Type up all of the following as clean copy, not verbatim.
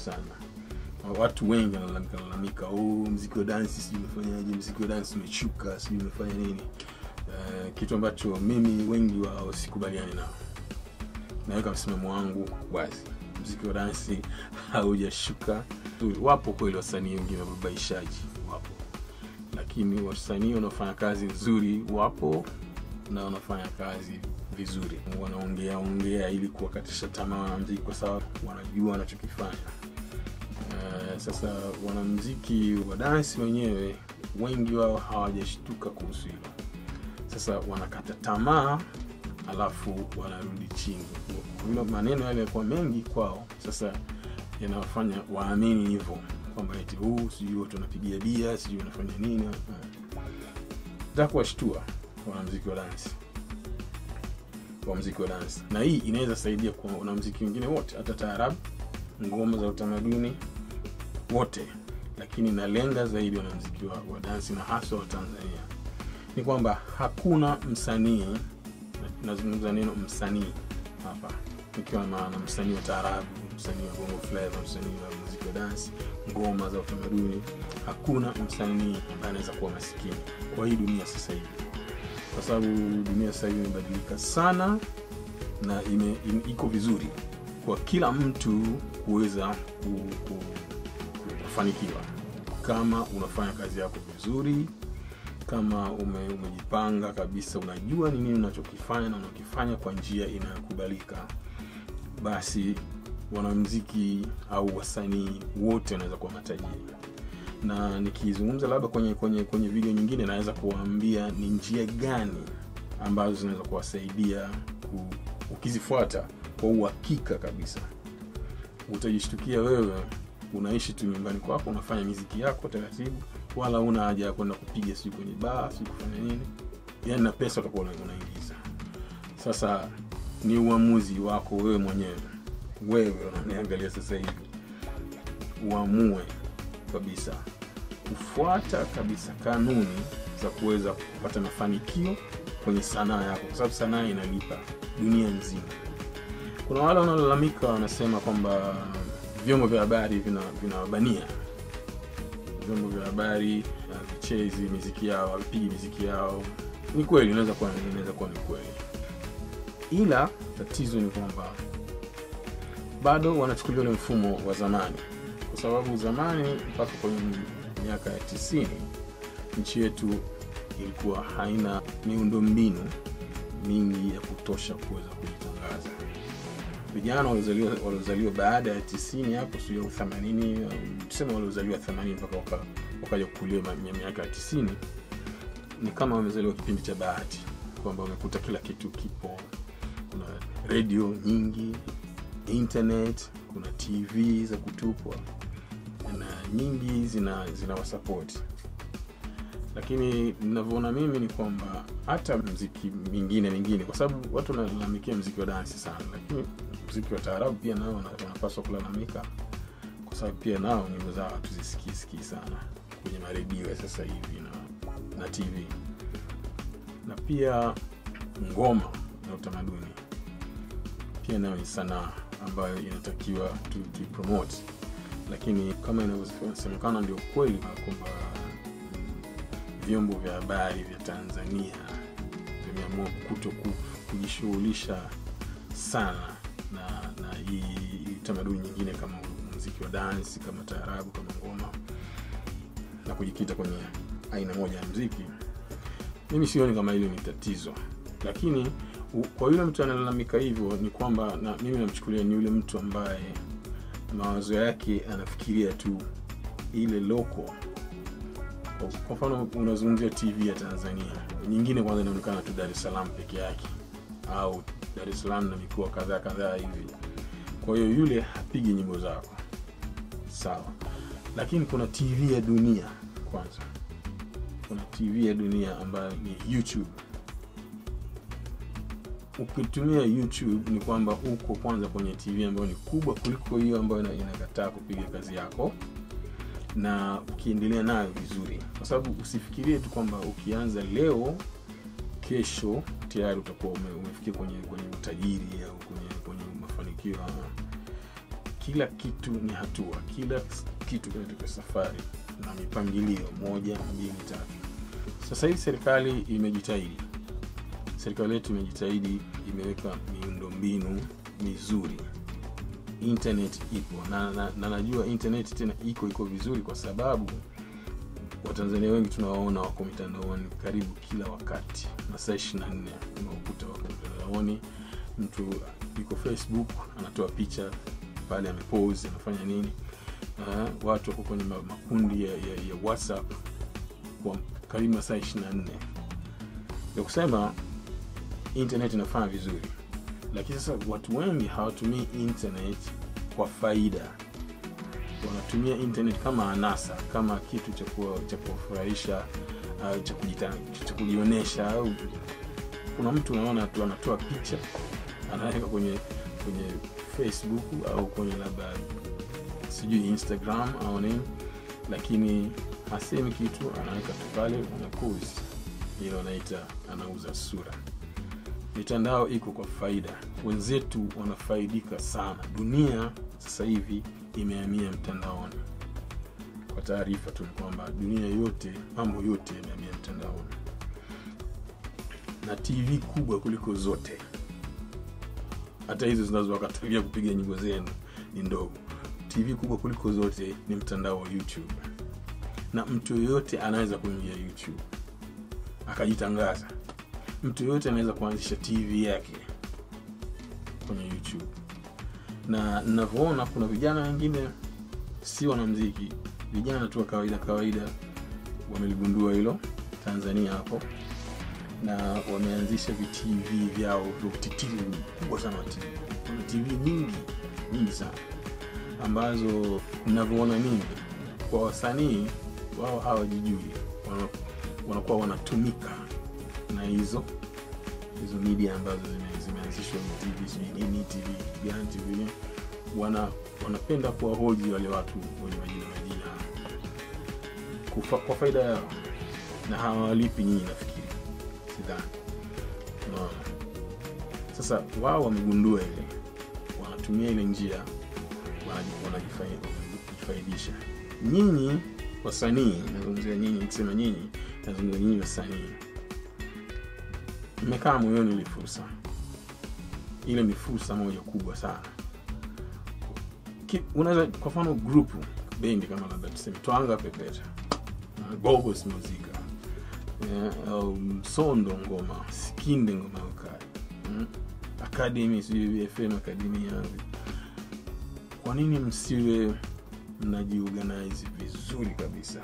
sana. Watu wengi wanalalamika, muziki wa dance sijui umefanyaje, muziki wa dance umeshuka, sijui umefanya nini. Kitu ambacho mimi wengi wao sikubaliani nao. Naweka msimamo wangu wazi. Muziki wa dance haujashuka. Wapo kweli wasanii wengine wababaishaji, wapo. Lakini wasanii wanaofanya kazi nzuri wapo, na wanafanya kazi vizuri. Wanaongea ili kuwakatisha tamaa wanamuziki kwa sababu wanajua wanachokifanya. Sasa wanamuziki wa dance wenyewe wengi wao hawajashtuka kuhusu hilo. Sasa wanakata tamaa alafu wanarudi chini. Hilo maneno yale kwa mengi kwao sasa yanawafanya waamini hivyo kwamba eti sijui tunapigia bia, sijui unafanya nini. Nataka kuwashtua wanamuziki wa dance. Na hii inaweza saidia kwa wanamuziki wengine wote, hata taarabu, ngoma za utamaduni wote. Lakini nalenga zaidi wanamuziki wa dance na hasa wa Tanzania. Ni kwamba hakuna msanii, nazungumza neno msanii hapa, nikiwa maana msanii wa taarabu, msanii wa bongo flava, msanii wa muziki wa dance, ngoma za utamaduni, hakuna msanii ambaye anaweza kuwa masikini kwa hii dunia sasa hivi. Kwa sababu dunia sasa hivi imebadilika sana na iko vizuri kwa kila mtu kuweza kufanikiwa kama unafanya kazi yako vizuri, kama umejipanga kabisa, unajua nini unachokifanya na unakifanya kwa njia inayokubalika. Basi wanamuziki au wasanii wote wanaweza kuwa matajiri. Na nikizungumza labda kwenye video nyingine naweza kuwaambia ni njia gani ambazo zinaweza kuwasaidia ukizifuata kwa uhakika kabisa. Utajishtukia wewe unaishi tu nyumbani kwako, unafanya muziki yako taratibu, wala una haja ya kwenda kupiga siku kwenye bar, siku kufanya nini. Yaani na pesa utakuwa unaingiza. Sasa ni uamuzi wako wewe mwenyewe. Wewe unaniangalia sasa hivi, uamue kabisa kufuata kabisa kanuni za kuweza kupata mafanikio kwenye sanaa yako, kwa sababu sanaa inalipa dunia nzima. Kuna wale wanalalamika, wanasema kwamba vyombo vya habari vinawabania. Vyombo vya habari vichezi muziki yao, vipigi muziki yao. Ni kweli, inaweza kuwa ni kweli. Ila tatizo ni kwamba bado wanachukulia ule mfumo wa zamani. Kwa sababu zamani mpaka kwenye miaka ya 90 nchi yetu ilikuwa haina miundombinu mingi ya kutosha kuweza kujitangaza. Vijana waliozaliwa baada ya 90 hapo sio 80, tuseme waliozaliwa 80 mpaka wakaja kukulia miaka ya 90, ni kama wamezaliwa kipindi cha bahati, kwamba wamekuta kila kitu kipo. Kuna radio nyingi, internet, kuna TV za kutupwa na nyingi zinawasupport. Lakini ninavyoona mimi ni kwamba hata muziki mingine, kwa sababu watu wanalalamikia muziki wa dance sana, lakini muziki wa taarabu pia nao wanapaswa kulalamika, kwa sababu pia nao nyimbo zao tuzisikii sana kwenye maredio sasa hivi na TV. Na pia ngoma na utamaduni pia nayo ni sanaa ambayo inatakiwa tu promote. Lakini kama inavyosemekana ndio kweli kwamba vyombo vya habari vya Tanzania vimeamua kujishughulisha sana na hii utamaduni nyingine kama muziki wa dance, kama taarabu, kama ngoma, na kujikita kwenye aina moja ya muziki. Mimi sioni kama hilo ni tatizo. Lakini kwa yule mtu analalamika hivyo ni kwamba, na mimi namchukulia ni yule mtu ambaye mawazo yake anafikiria tu ile loko. Kwa mfano unazungumzia TV ya Tanzania, nyingine kwanza inaonekana tu Dar es Salaam peke yake, au Dar es Salaam na mikoa kadhaa hivi. Kwa hiyo yule hapigi nyimbo zako, sawa. Lakini kuna TV ya dunia kwanza. Kuna TV ya dunia ambayo ni YouTube. Ukitumia YouTube ni kwamba uko kwanza kwenye TV ambayo ni kubwa kuliko hiyo ambayo inakataa kupiga kazi yako, na ukiendelea nayo vizuri. Kwa sababu usifikirie tu kwamba ukianza leo kesho tayari utakuwa umefikia kwenye utajiri au kwenye mafanikio. kila kitu ni hatua, kila kitu kinatoka safari na mipangilio 1, 2, 3. Sasa hivi serikali imejitahidi. Serikali yetu imejitahidi, imeweka miundombinu mizuri. Internet ipo na najua internet tena iko vizuri kwa sababu Watanzania wengi tunawaona wako mitandaoni karibu kila wakati, masaa 24 unakuta wako mitandaoni. Mtu yuko Facebook anatoa picha pale, amepose, anafanya nini. Watu wako kwenye makundi ya WhatsApp kwa karibu masaa 24. Ya kusema internet inafanya vizuri, lakini sasa watu wengi hawatumii internet kwa faida. Wanatumia internet kama anasa, kama kitu cha kufurahisha, cha kujionesha. Kuna mtu unaona tu anatoa picha, anaweka kwenye Facebook au kwenye labda sijui Instagram au nini, lakini hasemi kitu, anaweka tu pale, anapost. Hilo anaita anauza sura. Mitandao iko kwa faida, wenzetu wanafaidika sana. Dunia sasa hivi imehamia mtandaoni. Kwa taarifa tu kwamba dunia yote, mambo yote yamehamia mtandaoni. Na TV kubwa kuliko zote, hata hizo zinazowakatalia kupiga nyimbo zenu ni ndogo. TV kubwa kuliko zote ni mtandao wa YouTube. Na mtu yote anaweza kuingia YouTube akajitangaza. Mtu yote anaweza kuanzisha TV yake kwenye YouTube. Na ninavyoona kuna vijana wengine si wanamuziki, vijana tu kawaida wameligundua hilo Tanzania hapo, na wameanzisha TV vyao, TV kubwa sana. TV nyingi sana ambazo ninavyoona mimi kwa wasanii wao hawajijui, wanakuwa wanatumika na hizo media ambazo zimeanzishwa TV nini, TV gani, TV wanapenda kuwahoji wale watu wenye majina kwa faida yao, na hawalipi nyinyi, nafikiri sidhani. No. Sasa wao wamegundua ile, wanatumia ile njia, wanajifaidisha. Nyinyi wasanii, nazungumzia nyinyi, nikisema nyinyi nazungumzia nyinyi wasanii, mmekaa moyoni ile fursa. Ile ni fursa moja kubwa sana. Unaweza kwa mfano group bendi kama labda tuseme Twanga Pepeta, Bobos Muzika, Sondo Ngoma, Skinde Ngoma Ukali, Academy FM Academy yangu. Kwa nini msiwe mnajiorganize vizuri kabisa?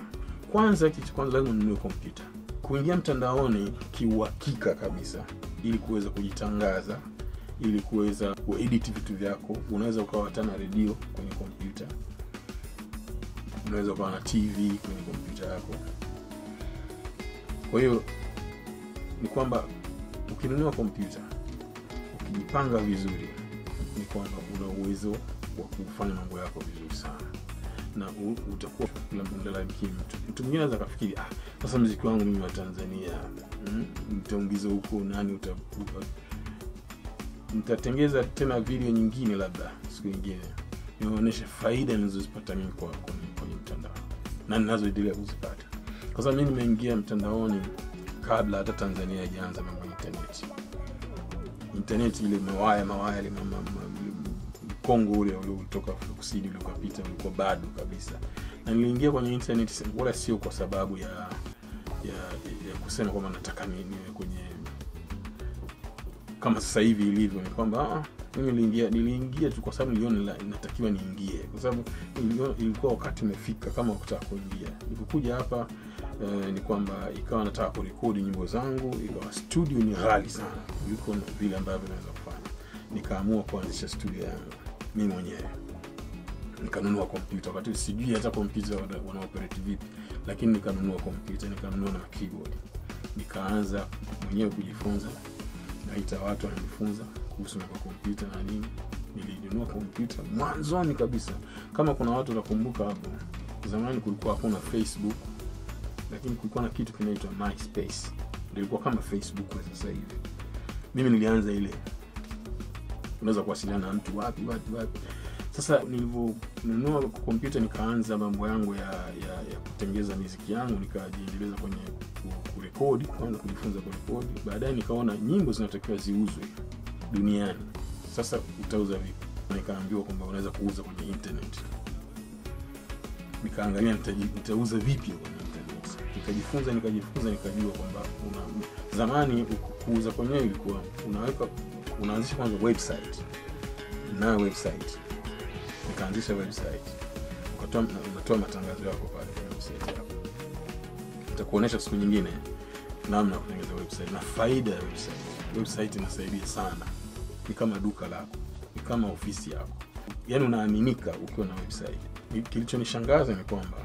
Kwanza lazima mnunue kompyuta, kuingia mtandaoni kiuhakika kabisa, ili kuweza kujitangaza, ili kuweza kuedit vitu vyako. Unaweza ukawa tena radio kwenye kompyuta, unaweza ukawa na TV kwenye kompyuta yako. Kwa hiyo ni kwamba ukinunua kompyuta, ukijipanga vizuri, ni kwamba una uwezo wa kufanya mambo yako vizuri sana, na utakuwa kila mbondela mtu mwingine anaweza kufikiri sasa muziki wangu mimi wa Tanzania nitaongeza huko, nani nitatengeza tena video nyingine labda siku nyingine nionyeshe faida ninazozipata mimi kwenye mtandao na ninazoendelea kuzipata. Kwa sababu mimi nimeingia mtandaoni kabla hata Tanzania haijaanza mambo ya internet ile mawaya ile Kongo ule uliotoka kusini ule ukapita ulikuwa bado kabisa. Na niliingia kwenye internet wala sio kwa sababu ya kusema kwamba nataka niwe kwenye kama sasa hivi ilivyo, ni kwamba mimi niliingia tu kwa sababu niliona inatakiwa niingie, kwa sababu ilikuwa wakati umefika kama kutaka kuingia. Nilipokuja hapa ni kwamba ikawa nataka kurekodi nyimbo zangu, ikawa studio ni ghali sana kuliko vile ambavyo naweza kufanya. Nikaamua kuanzisha studio yangu mimi mwenyewe. Nikanunua kompyuta, wakati sijui hata kompyuta wana operate vipi, lakini nikanunua kompyuta, nikanunua na keyboard. Nikaanza mwenyewe kujifunza, naita watu wanifunza kuhusu kompyuta na nini. Nilinunua kompyuta mwanzoni kabisa. Kama kuna watu wanakumbuka hapo, zamani kulikuwa hakuna Facebook, lakini kulikuwa na kitu kinaitwa MySpace. Ilikuwa kama Facebook kwa sasa hivi. Mimi nilianza ile, unaweza kuwasiliana na mtu wapi. Sasa nilivyonunua kompyuta nikaanza mambo yangu ya kutengeneza muziki yangu, nikajiendeleza kwenye kurekodi, kwanza kujifunza kurekodi. Baadaye nikaona nyimbo zinatakiwa ziuzwe duniani. Sasa utauza vipi? Nikaambiwa kwamba unaweza kuuza kwenye internet. Nikaangalia nitauza vipi kwenye internet. Nikajifunza nikajua kwamba zamani kuuza kwenye ilikuwa unaanzisha kwanza website. Na website. Nikaanzisha website. Unatoa matangazo yako pale kwenye website yako. Nitakuonesha siku nyingine namna ya kutengeneza website na faida ya website. Website inasaidia sana. Ni kama duka lako, ni kama ofisi yako. Yaani unaaminika ukiwa na website. Kilichonishangaza ni kwamba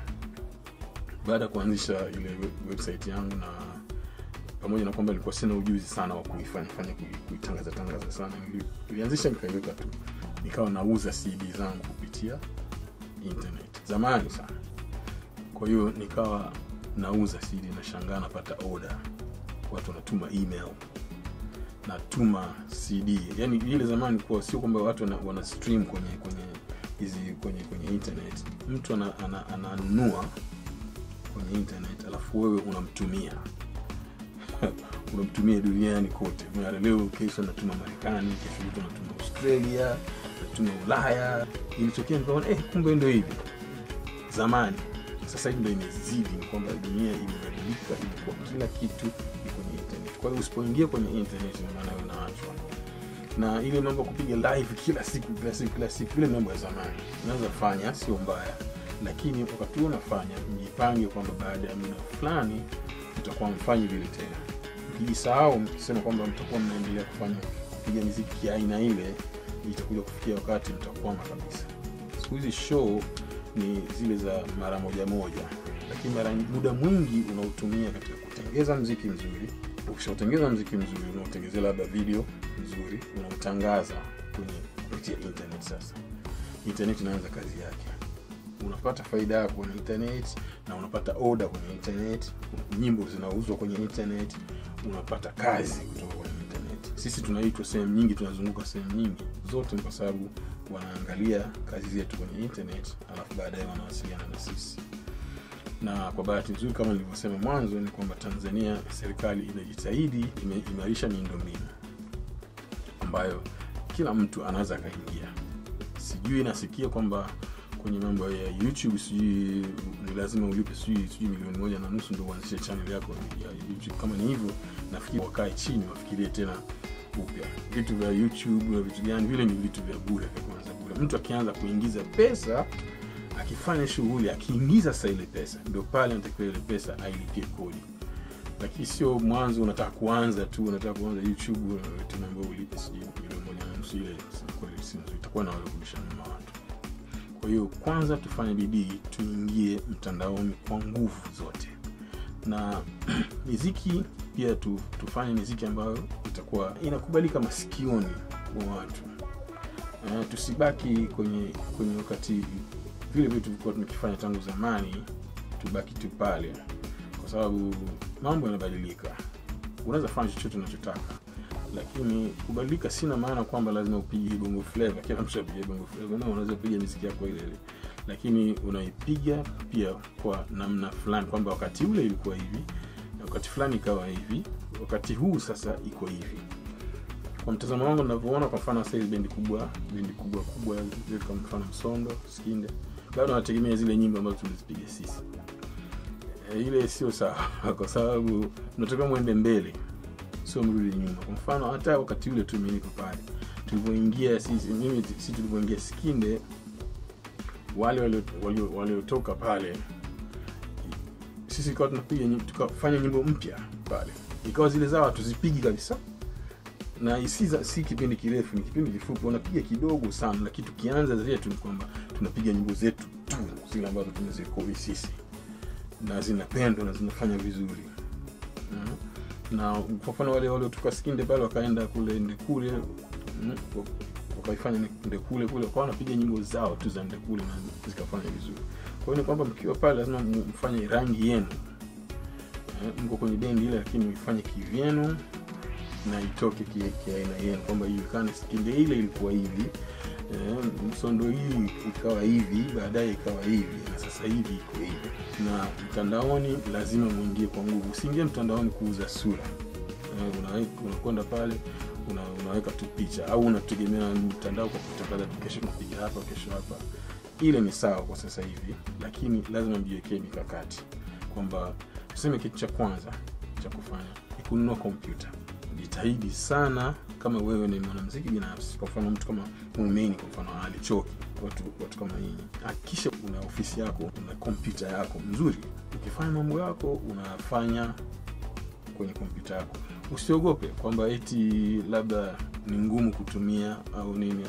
baada ya kuanzisha ile website yangu, na pamoja na kwamba nilikuwa sina ujuzi sana wa kuitangaza sana, nilianzisha nikaiweka tu. Nikawa nauza CD zangu kupitia internet. Zamani sana. Kwa hiyo nikawa nauza CD, na shangaa napata order. Watu wanatuma email, natuma CD. Yaani ile zamani kwa sio kwamba watu wana stream kwenye internet. Mtu ananunua kwenye internet, alafu wewe unamtumia. Unamtumia duniani kote. Mara leo kesho natuma Marekani, kesho natuma Australia, natuma Ulaya. Ilitokea nikaona kumbe ndio hivi. Zamani. Sasa hivi ndio imezidi, ni kwamba dunia imebadilika, imekuwa kila kitu iko kwenye internet. Kwa hiyo usipoingia kwenye internet maana unaachwa. Na ile mambo kupiga live kila siku ile mambo ya zamani. Unaweza fanya, sio mbaya. Lakini wakati unafanya, mjipange kwamba baada ya muda fulani mtakuwa mfanyi vile tena. Mkijisahau, mkisema kwamba mtakuwa mnaendelea kupiga muziki aina ile, itakuja kufikia wakati mtakwama kabisa. Siku hizi show ni zile za mara moja, lakini muda mwingi unautumia katika kutengeneza muziki mzuri. Ukishatengeneza muziki mzuri, unatengeneza labda video nzuri, unautangaza kupitia internet. Sasa internet inaanza kazi yake. Unapata faida yako kwenye internet, na unapata order kwenye internet, nyimbo zinauzwa kwenye internet, unapata kazi kutoka kwenye internet. Sisi tunaitwa sehemu nyingi, tunazunguka sehemu nyingi. Zote ni kwa sababu wanaangalia kazi zetu kwenye internet, alafu baadaye wanawasiliana na sisi. Na kwa bahati nzuri, kama nilivyosema mwanzo, ni kwamba Tanzania serikali inajitahidi, imeimarisha miundombinu ambayo kila mtu anaweza kaingia. Sijui nasikia kwamba kwenye mambo ya YouTube sijui ni lazima ulipe sijui milioni 1.5 ndio uanzishe channel yako ya YouTube. Kama ni hivyo, nafikiri wakae chini wafikirie tena upya. Vitu vya YouTube na vitu gani vile ni vitu vya bure kwa kwanza bure. Mtu akianza kuingiza pesa, akifanya shughuli, akiingiza sasa ile pesa, ndio pale anatakiwa ile pesa ailipie kodi. Lakini sio mwanzo unataka kuanza YouTube tunaomba ulipe sijui milioni 1.5 ile kwa hiyo itakuwa na kurudisha nyuma watu. Kwa hiyo kwanza tufanye bidii, tuingie mtandaoni kwa nguvu zote. Na muziki pia tufanye muziki ambayo itakuwa inakubalika masikioni kwa watu. Tusibaki kwenye wakati vile vitu vilikuwa tunakifanya tangu zamani, tubaki tu pale, kwa sababu mambo yanabadilika. Unaweza fanya chochote unachotaka, lakini kubadilika sina maana kwamba lazima upige bongo flavor. Kila mtu apige bongo flavor, na unaweza kupiga muziki yako ile, lakini unaipiga pia kwa namna fulani, kwamba wakati ule ilikuwa hivi, na wakati fulani ikawa hivi, wakati huu sasa iko hivi. Kwa mtazamo wangu ninavyoona, kwa mfano sasa bendi kubwa zile kama mfano Msondo, Skinde, bado wanategemea zile nyimbo ambazo tulizipiga sisi. Ile sio sawa, kwa sababu tunataka muende mbele, sio mrudi nyuma. Kwa mfano hata wakati ule tu mimi niko pale, tulipoingia sisi tulipoingia Skinde, wale waliotoka pale, sisi kwa tunapiga tukafanya nyimbo mpya pale, ikawa zile zao tuzipigi kabisa. Na si kipindi kirefu, ni kipindi kifupi, unapiga kidogo sana, lakini tukianza zetu ni kwamba tunapiga nyimbo zetu tu zile ambazo tumezikoi sisi, na zinapendwa na zinafanya vizuri. Na kwa mfano wale waliotoka Skinde pale wakaenda kule Ndekule, wakaifanya Ndekule kwa wanapiga nyimbo zao tu za Ndekule na zikafanya vizuri. Kwa hiyo ni kwamba mkiwa pale lazima mfanye rangi yenu. Mko kwenye bendi ile, lakini mfanye kivyenu, na itoke kiaina yenu kwamba ilikane kipindi ile ilikuwa hivi, msondo hii ikawa hivi, baadaye ikawa hivi, na sasa hivi iko hivi. Na mtandaoni lazima muingie kwa nguvu. Usiingie mtandaoni kuuza sura. Unakwenda pale unaweka tu picha au unategemea mtandao kwa kutangaza kesho tunapiga hapa, kesho hapa. Ile ni sawa kwa sasa hivi, lakini lazima mjiwekee mikakati kwamba tuseme kitu cha kwanza cha kufanya ni kununua kompyuta. Jitahidi sana kama wewe ni mwanamuziki binafsi, kwa mfano mtu kama Muumeni, kwa mfano Ali Choki, watu kama nyinyi, hakikisha una ofisi yako, una kompyuta yako nzuri. Ukifanya mambo yako unafanya kwenye kompyuta yako. Usiogope kwamba eti labda ni ngumu kutumia au nini.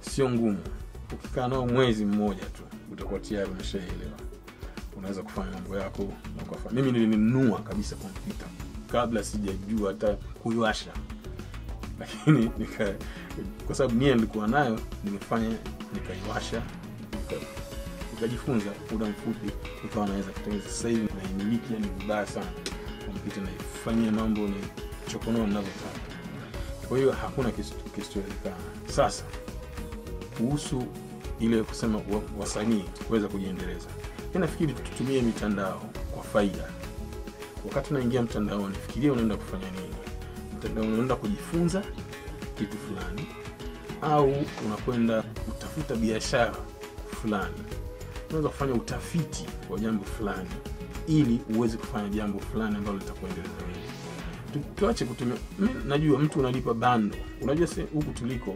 Sio ngumu. Ukikaa nao mwezi mmoja tu utakuwa tayari umeshaelewa. Unaweza kufanya mambo yako na kufanya. Mimi nilinunua kabisa kompyuta kabla sijajua hata kuiwasha. Lakini kwa sababu nia nilikuwa nayo, nimefanya nikaiwasha, nikajifunza muda mfupi, nikawa naweza kutengeneza. Sasa hivi naimiliki, ni vibaya sana kompyuta, naifanyia mambo ni chokonoa ninavyotaka. Kwa hiyo hakuna kisichowezekana. Sasa kuhusu ile kusema wasanii kuweza kujiendeleza, nafikiri tutumie mitandao kwa faida. Wakati unaingia mtandaoni, fikiria unaenda kufanya nini. Mtandao unaenda kujifunza kitu fulani, au unakwenda kutafuta biashara fulani. Unaweza kufanya utafiti wa jambo fulani ili uweze kufanya jambo fulani ambalo litakuendeleza wewe. Tuache kutumia, najua mtu unalipa bando. Unajua huku tuliko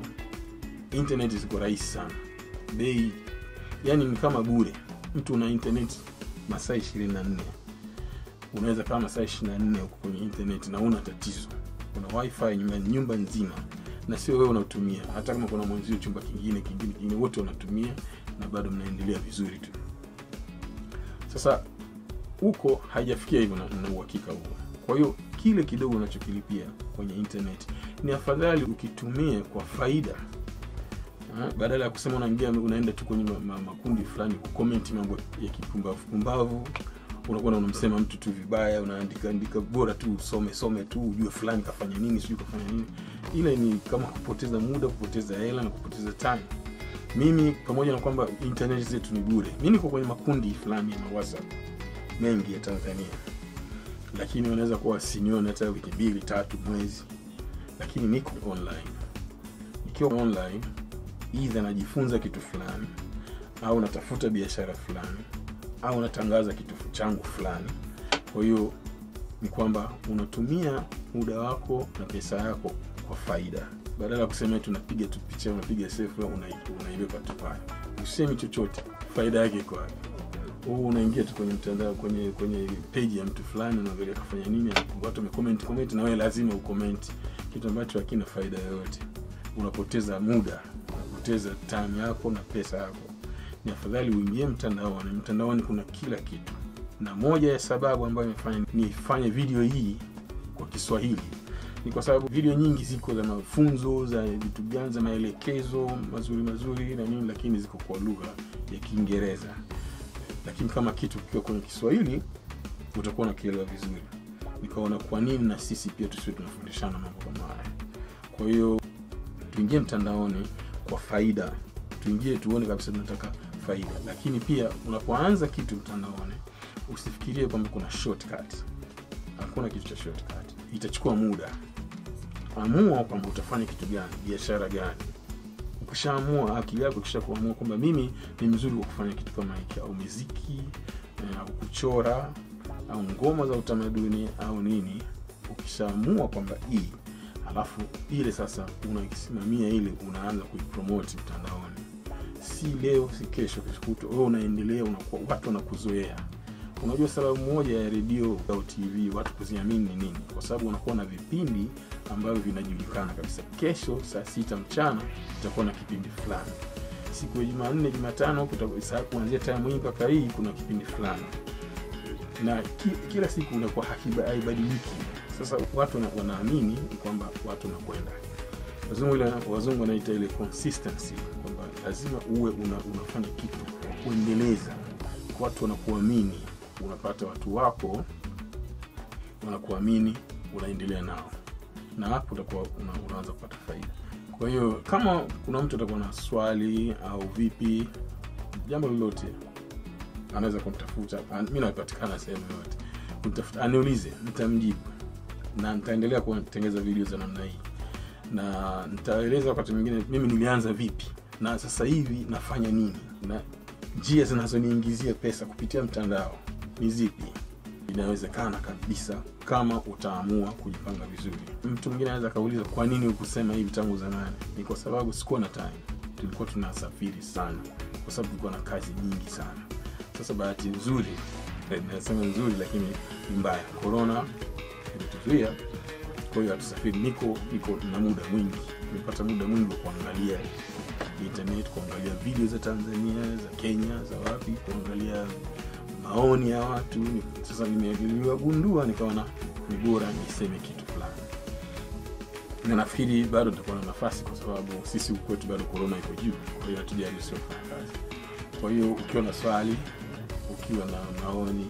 internet ziko rahisi sana. Bei yani ni kama bure. Mtu una internet masaa 24. Unaweza kama masaa 24 huko kwenye internet na una tatizo. Una wifi nyumba nzima na sio wewe unatumia. Hata kama kuna mwenzio chumba kingine wote wanatumia na bado mnaendelea vizuri tu. Sasa huko haijafikia hivyo na uhakika huo. Kwa hiyo kile kidogo unachokilipia kwenye internet ni afadhali ukitumie kwa faida. Badala ya kusema unaenda tu kwenye makundi fulani kucomment mambo ya kipumbavu, unakuwa unamsema mtu tu vibaya, unaandika bora tu some tu ujue fulani kafanya nini, sijui kafanya nini. Ile ni kama kupoteza muda, kupoteza hela na kupoteza time. Mimi pamoja na kwamba internet zetu ni bure, mimi niko kwenye makundi fulani ya WhatsApp mengi ya Tanzania, lakini wanaweza kuwa sinione hata wiki 2-3 mwezi, lakini niko online. Nikiwa online either najifunza kitu fulani, au natafuta biashara fulani, au natangaza kitu changu fulani. Kwa hiyo ni kwamba unatumia muda wako na pesa yako kwa faida. Badala ya kusema tunapiga tu picha, unapiga selfie, unaiweka tu pale, usemi chochote, faida yake iko wapi? Unaingia tu kwenye mtandao, kwenye page ya mtu fulani, unaangalia kafanya nini, watu wamecomment na wewe lazima ucomment kitu ambacho hakina faida yoyote. Unapoteza muda, unapoteza time yako na pesa yako. Ni afadhali uingie mtandaoni. Mtandaoni kuna kila kitu. Na moja ya sababu ambayo imefanya nifanye video hii kwa Kiswahili ni kwa sababu video nyingi ziko za mafunzo, za vitu gani, za maelekezo mazuri na nini, lakini ziko kwa lugha ya Kiingereza. Lakini kama kitu kikiwa kwenye Kiswahili utakuwa unakielewa vizuri. Nikaona kwa nini na sisi pia tusiwe tunafundishana mambo kama haya. Kwa hiyo tuingie mtandaoni kwa faida. Tuingie tuone kabisa tunataka faida. Lakini pia unapoanza kitu mtandaoni, usifikirie kwamba kuna shortcut. Hakuna kitu cha shortcut. Itachukua muda. Amua kwamba utafanya kitu gani, biashara gani. Ukishaamua, akili yako ikishakuamua kwamba mimi ni mzuri wa kufanya kitu kama hiki, au muziki, au kuchora, au ngoma za utamaduni au nini, ukishaamua kwamba hii, alafu ile sasa unaisimamia, ile unaanza kuipromote mtandaoni. Si leo, si kesho, kesho wewe unaendelea, unakuwa watu wanakuzoea. Unajua sababu moja ya radio au TV watu kuziamini ni nini? Kwa sababu unakuwa na vipindi ambavyo vinajulikana kabisa. Kesho saa 6 mchana tutakuwa na kipindi fulani. Siku ya Jumanne, Jumatano kuanzia time hii mpaka hii kuna kipindi fulani. Na kila siku unakuwa haibadiliki. Sasa watu wanaamini kwamba watu wanakwenda. Wazungu wanaita ile consistency, kwamba lazima uwe unafanya kitu kuendeleza. Watu wanakuamini, unapata watu wako wanakuamini, unaendelea nao. na hapo utakuwa unaanza kupata faida. Kwa hiyo kama kuna mtu atakuwa na swali au vipi, jambo lolote, anaweza kunitafuta. Mimi napatikana sehemu yote. Kunitafuta, aniulize, nitamjibu. Na nitaendelea kutengeneza video za namna hii. Na nitaeleza wakati mwingine mimi nilianza vipi na sasa hivi nafanya nini, na njia zinazoniingizia pesa kupitia mtandao ni zipi. Inawezekana kabisa kama utaamua kujipanga vizuri. Mtu mwingine anaweza kauliza, kwa nini ukusema hivi tangu zamani? Ni kwa sababu sikuwa na time. Tulikuwa tunasafiri sana kwa sababu tulikuwa na kazi nyingi sana. Sasa bahati nzuri, nasema nzuri lakini ni mbaya, corona ilituzuia. Kwa hiyo hatusafiri. Niko na muda mwingi. Nimepata muda mwingi wa kuangalia internet, kuangalia video za Tanzania, za Kenya, za wapi, kuangalia maoni ya watu. Sasa nimegundua nikaona ni bora niseme kitu fulani. Na nafikiri bado nitakuwa na nafasi kwa sababu sisi kwetu bado corona iko juu. Kwa hiyo hatujali sio kufanya kazi. Kwa hiyo ukiwa na swali, ukiwa na maoni,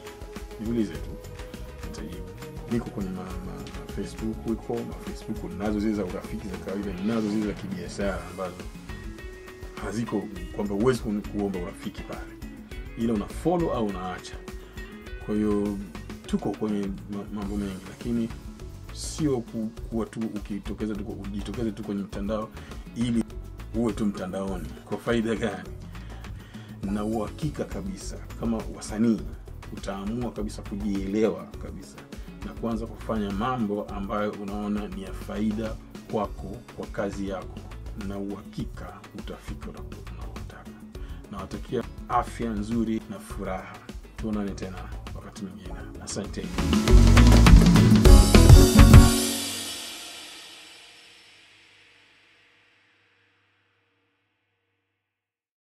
niulize tu. Nitajibu. Niko kwenye Facebook, Facebook nazo zile za urafiki za kawaida, nazo zile za kibiashara ambazo haziko kwamba uwezi kuomba urafiki pale, ila una follow au unaacha. Kwa hiyo tuko kwenye mambo mengi, lakini sio kuwa tu ujitokeze tu kwenye mtandao ili uwe tu mtandaoni. Kwa faida gani? Na uhakika kabisa kama wasanii utaamua kabisa kujielewa kabisa na kuanza kufanya mambo ambayo unaona ni ya faida kwako, kwa kazi yako, na uhakika utafika unakotaka. Na watakia afya nzuri na furaha. Tuonane tena wakati mwingine. Asante.